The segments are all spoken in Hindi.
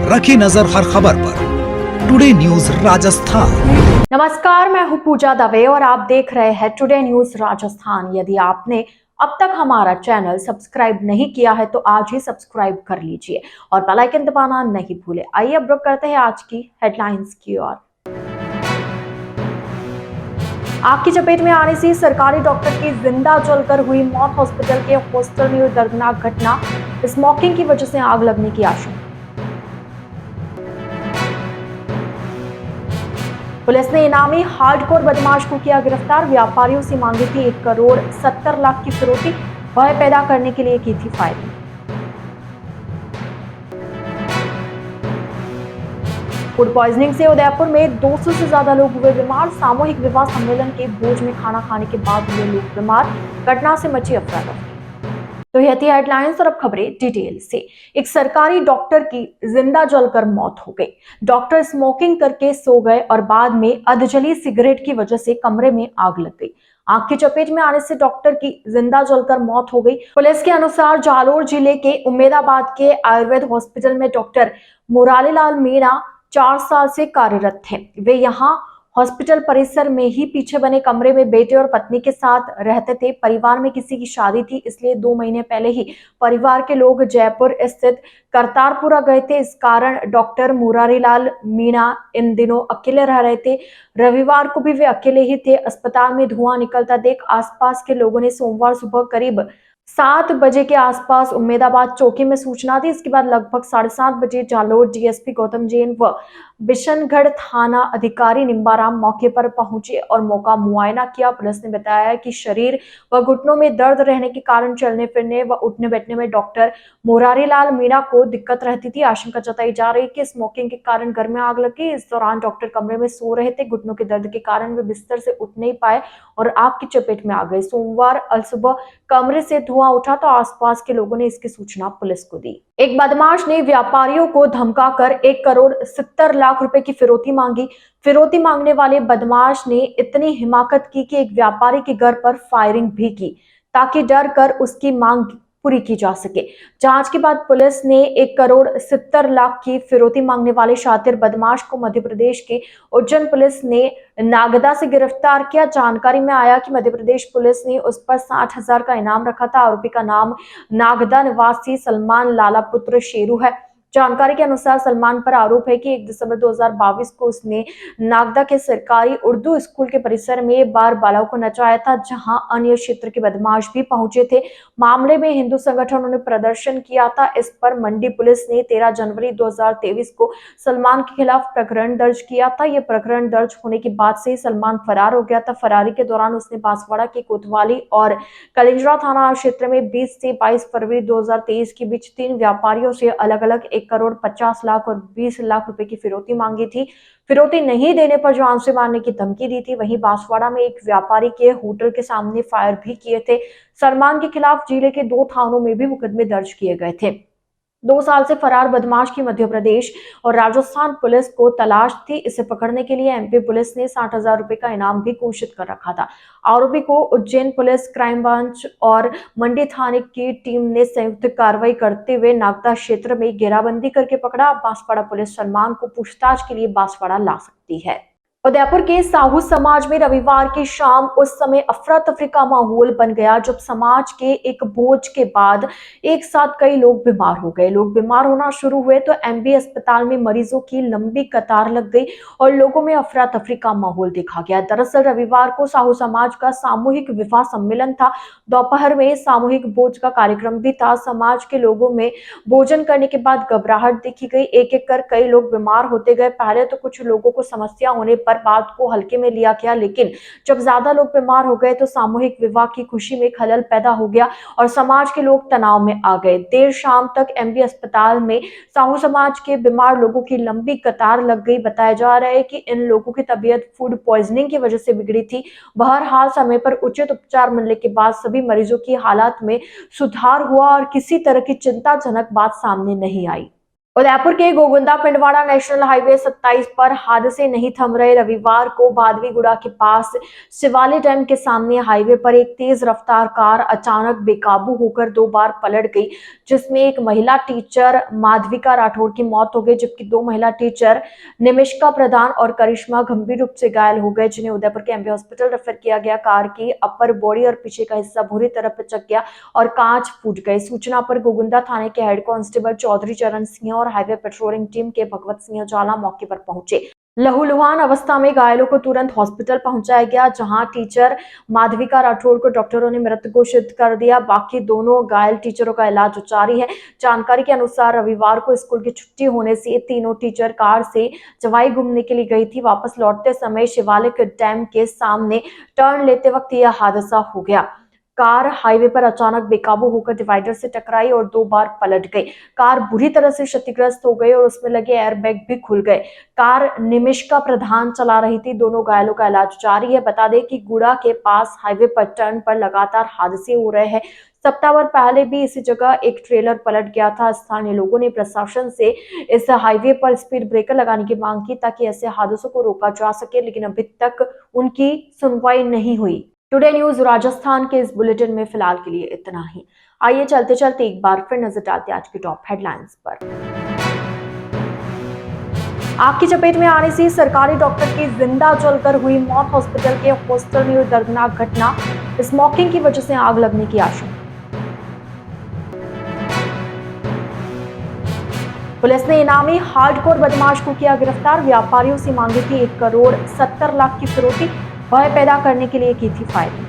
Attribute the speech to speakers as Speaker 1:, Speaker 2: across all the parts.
Speaker 1: रखी नजर हर खबर पर। Today news Rajasthan.
Speaker 2: नमस्कार, मैं हूं पूजा दवे और आप देख रहे हैं टुडे न्यूज राजस्थान। यदि आपने अब तक हमारा चैनल सब्सक्राइब नहीं किया है तो आज ही सब्सक्राइब कर लीजिए और बेल आइकन दबाना नहीं भूले। आइए अब रुक करते हैं आज की हेडलाइंस की ओर। आग की चपेट में आने से सरकारी डॉक्टर की जिंदा जलकर हुई मौत। हॉस्पिटल के हॉस्टल में हुई दर्दनाक घटना, स्मोकिंग की वजह से आग लगने की आशंका। पुलिस ने इनामी हार्डकोर बदमाश को किया गिरफ्तार। व्यापारियों से मांगी थी 1 करोड़ 70 लाख की फिरौती, भय पैदा करने के लिए की थी फायरिंग। फूड पॉइजनिंग से उदयपुर में 200 से ज्यादा लोग हुए बीमार। सामूहिक विवाह सम्मेलन के भोज में खाना खाने के बाद हुए लोग बीमार। घटना से मची अफरा तफरी। तो यह थी हेडलाइंस और अब खबरें डिटेल से। एक सरकारी डॉक्टर की जिंदा जलकर मौत हो गई। डॉक्टर स्मोकिंग करके सो गए और बाद में अधजली सिगरेट की वजह से कमरे में आग लग गई। आग की चपेट में आने से डॉक्टर की जिंदा जलकर मौत हो गई। पुलिस के अनुसार जालोर जिले के उम्मेदाबाद के आयुर्वेद हॉस्पिटल में डॉक्टर मुरारीलाल मीणा 4 साल से कार्यरत थे। वे यहाँ हॉस्पिटल परिसर में ही पीछे बने कमरे में बेटे और पत्नी के साथ रहते थे। परिवार में किसी की शादी थी, इसलिए 2 महीने पहले ही परिवार के लोग जयपुर स्थित करतारपुरा गए थे। इस कारण डॉक्टर मुरारीलाल मीणा इन दिनों अकेले रह रहे थे। रविवार को भी वे अकेले ही थे। अस्पताल में धुआं निकलता देख आसपास के लोगों ने सोमवार सुबह करीब 7 बजे के आसपास उम्मेदाबाद चौकी में सूचना दी। इसके बाद लगभग 7:30 बजे जालोर डीएसपी गौतम जैन व बिशनगढ़ थाना अधिकारी निम्बाराम मौके पर पहुंचे और मौका मुआयना किया। पुलिस ने बताया कि शरीर व घुटनों में दर्द रहने के कारण चलने फिरने व उठने बैठने में डॉक्टर मुरारीलाल मीणा को दिक्कत रहती थी। आशंका जताई जा रही कि स्मोकिंग के कारण घर में आग लगी। इस दौरान डॉक्टर कमरे में सो रहे थे। घुटनों के दर्द के कारण वे बिस्तर से उठ नहीं पाए और आग की चपेट में आ गए। सोमवार अलसुबह कमरे से धुआं उठा तो आसपास के लोगों ने इसकी सूचना पुलिस को दी। एक बदमाश ने व्यापारियों को धमकाकर 1 करोड़ 70 लाख रुपए की फिरौती मांगी। फिरौती मांगने वाले बदमाश ने इतनी हिमाकत की कि एक व्यापारी के घर पर फायरिंग भी की ताकि डर कर उसकी मांग पूरी की जा सके। जांच के बाद पुलिस ने 1 करोड़ 70 लाख की फिरौती मांगने वाले शातिर बदमाश को मध्य प्रदेश के उज्जैन पुलिस ने नागदा से गिरफ्तार किया। जानकारी में आया कि मध्य प्रदेश पुलिस ने उस पर 60,000 का इनाम रखा था। आरोपी का नाम नागदा निवासी सलमान लाला पुत्र शेरू है। जानकारी के अनुसार सलमान पर आरोप है कि 1 दिसंबर 2022 को उसने नागदा के सरकारी उर्दू स्कूल के परिसर में बार बालाओं को नचाया था, जहां अन्य क्षेत्र के बदमाश भी पहुंचे थे। मामले में हिंदू संगठनों ने प्रदर्शन किया था। इस पर मंडी पुलिस ने 13 जनवरी 2023 को सलमान के खिलाफ प्रकरण दर्ज किया था। यह प्रकरण दर्ज होने के बाद से सलमान फरार हो गया था। फरारी के दौरान उसने बांसवाड़ा के कोतवाली और कलिंजरा थाना क्षेत्र में 20 से 22 फरवरी 2023 के बीच 3 व्यापारियों से अलग अलग 1 करोड़ 50 लाख और 20 लाख रुपए की फिरौती मांगी थी। फिरौती नहीं देने पर जान से मारने की धमकी दी थी। वहीं बांसवाड़ा में एक व्यापारी के होटल के सामने फायर भी किए थे। सलमान के खिलाफ जिले के 2 थानों में भी मुकदमे दर्ज किए गए थे। 2 साल से फरार बदमाश की मध्य प्रदेश और राजस्थान पुलिस को तलाश थी। इसे पकड़ने के लिए एमपी पुलिस ने 60,000 रुपए का इनाम भी घोषित कर रखा था। आरोपी को उज्जैन पुलिस क्राइम ब्रांच और मंडी थाने की टीम ने संयुक्त कार्रवाई करते हुए नागदा क्षेत्र में घेराबंदी करके पकड़ा। बांसवाड़ा पुलिस सलमान को पूछताछ के लिए बांसवाड़ा ला सकती है। उदयपुर के साहू समाज में रविवार की शाम उस समय अफरा तफरी का माहौल बन गया जब समाज के एक भोज के बाद एक साथ कई लोग बीमार हो गए। लोग बीमार होना शुरू हुए तो एमबी अस्पताल में मरीजों की लंबी कतार लग गई और लोगों में अफरा तफरी का माहौल देखा गया। दरअसल रविवार को साहू समाज का सामूहिक विवाह सम्मेलन था। दोपहर में सामूहिक भोज का कार्यक्रम भी था। समाज के लोगों में भोजन करने के बाद घबराहट देखी गई। एक एक कर कई लोग बीमार होते गए। पहले तो कुछ लोगों को समस्या होने पर बात को हल्के में लिया गया, लेकिन जब ज्यादा लोग बीमार हो गए तो सामूहिक विवाह की खुशी में खलल पैदा हो गया और समाज के लोग तनाव में आ गए। देर शाम तक एमबी अस्पताल में साहू समाज के बीमार लोगों की लंबी कतार लग गई। बताया जा रहा है कि इन लोगों की तबीयत फूड पॉइजनिंग की वजह से बिगड़ी थी। बहरहाल समय पर उचित उपचार मिलने के बाद सभी मरीजों की हालत में सुधार हुआ और किसी तरह की चिंताजनक बात सामने नहीं आई। उदयपुर के गोगुंदा पिंडवाड़ा नेशनल हाईवे 27 पर हादसे नहीं थम रहे। रविवार को भादवीगुड़ा के पास शिवाली डैम के सामने हाईवे पर एक तेज रफ्तार कार अचानक बेकाबू होकर 2 बार पलट गई, जिसमें एक महिला टीचर माधविका राठौड़ की मौत हो गई, जबकि 2 महिला टीचर निमिष्का प्रधान और करिश्मा गंभीर रूप से घायल हो गए, जिन्हें उदयपुर के एमबी हॉस्पिटल रेफर किया गया। कार की अपर बॉडी और पीछे का हिस्सा बुरी तरह पिचक गया और कांच फूट गए। सूचना पर गोगुंदा थाने के हेड कांस्टेबल चौधरी चरण सिंह और हाईवे पेट्रोलिंग टीम के भगवत सिंह जाला मौके पर पहुंचे। लहूलुहान अवस्था में घायलों को तुरंत हॉस्पिटल पहुंचाया गया, जहां टीचर माधविका राठौड़ को डॉक्टरों ने मृत घोषित कर दिया। बाकी दोनों घायल टीचरों का इलाज जारी है। जानकारी के अनुसार रविवार को स्कूल की छुट्टी होने से तीनों टीचर कार से जवाई घूमने के लिए गई थी। वापस लौटते समय शिवालिक डैम के सामने टर्न लेते वक्त यह हादसा हो गया। कार हाईवे पर अचानक बेकाबू होकर डिवाइडर से टकराई और 2 बार पलट गई। कार बुरी तरह से क्षतिग्रस्त हो गई और उसमें लगे एयरबैग भी खुल गए। कार निमिष्का प्रधान चला रही थी। दोनों घायलों का इलाज जारी है। बता दें कि गुड़ा के पास हाईवे पर टर्न पर लगातार हादसे हो रहे हैं। सप्ताह भर पहले भी इसी जगह एक ट्रेलर पलट गया था। स्थानीय लोगों ने प्रशासन से इस हाईवे पर स्पीड ब्रेकर लगाने की मांग की ताकि ऐसे हादसों को रोका जा सके, लेकिन अभी तक उनकी सुनवाई नहीं हुई। टुडे न्यूज राजस्थान के इस बुलेटिन में फिलहाल के लिए इतना ही। आइए चलते चलते एक बार फिर नजर डालते आज की टॉप हेडलाइंस पर। आग की चपेट में आने से सरकारी डॉक्टर की जिंदा जलकर हुई मौत। हॉस्पिटल के हॉस्टल में हुई दर्दनाक घटना। स्मोकिंग की वजह से आग लगने की आशंका। पुलिस ने इनामी हार्डकोर बदमाश को किया गिरफ्तार। व्यापारियों से मांगी थी 1 करोड़ 70 लाख की फिरौती। भय पैदा करने के लिए की थी फायरिंग।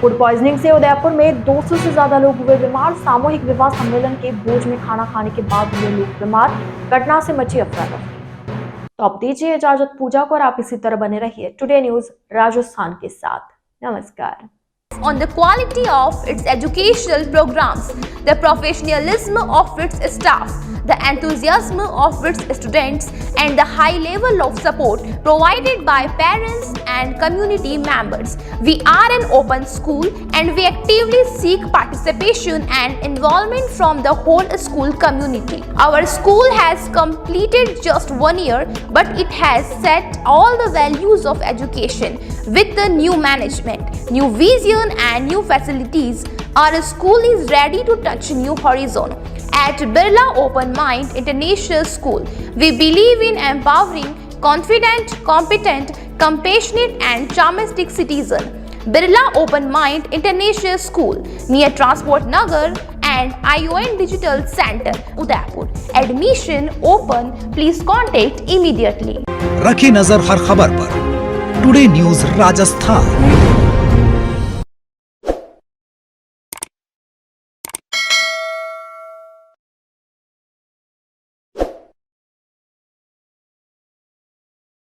Speaker 2: फूड पॉइजनिंग से उदयपुर में 200 से ज्यादा लोग हुए बीमार। सामूहिक विवाह सम्मेलन के भोज में खाना खाने के बाद हुए लोग बीमार। घटना से मची अफरा-तफरी। तो अब दीजिए इजाजत पूजा को और आप इसी तरह बने रहिए टुडे न्यूज राजस्थान के साथ। नमस्कार।
Speaker 3: On the quality of its educational programs, the professionalism of its staff, the enthusiasm of its students, and the high level of support provided by parents and community members. We are an open school and we actively seek participation and involvement from the whole school community. Our school has completed just 1 year, but it has set all the values of education with the new management, new vision and new facilities. Our school is ready to touch new horizon. At Birla Open Mind International School, we believe in empowering confident, competent, compassionate and charmistic citizen. Birla Open Mind International School near Transport Nagar and ION Digital Center, Udaipur. Admission open. Please contact immediately.
Speaker 1: रखी नजर हर खबर पर। Today news Rajasthan.